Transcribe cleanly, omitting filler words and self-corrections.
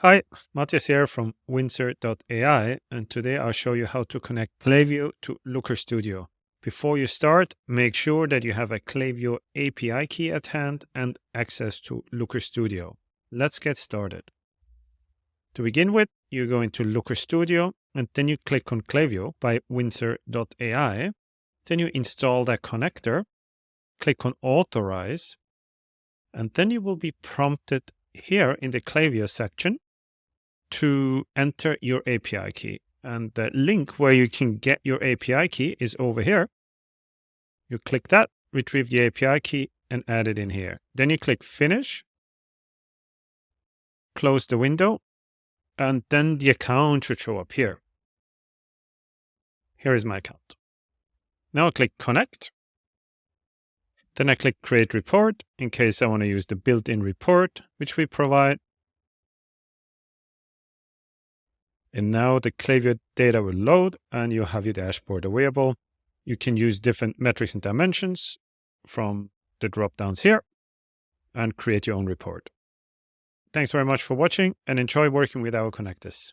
Hi, Matthias here from Windsor.ai, and today I'll show you how to connect Klaviyo to Looker Studio. Before you start, make sure that you have a Klaviyo API key at hand and access to Looker Studio. Let's get started. To begin with, you go into Looker Studio, and then you click on Klaviyo by Windsor.ai. Then you install that connector, click on authorize, and then you will be prompted here in the Klaviyo section to enter your API key. And the link where you can get your API key is over here. You click that, retrieve the API key, and add it in here. Then you click Finish, close the window, and then the account should show up here. Here is my account. Now I click Connect. Then I click Create Report in case I want to use the built-in report, which we provide. And now the Klaviyo data will load and you have your dashboard available. You can use different metrics and dimensions from the drop-downs here and create your own report. Thanks very much for watching and enjoy working with our connectors.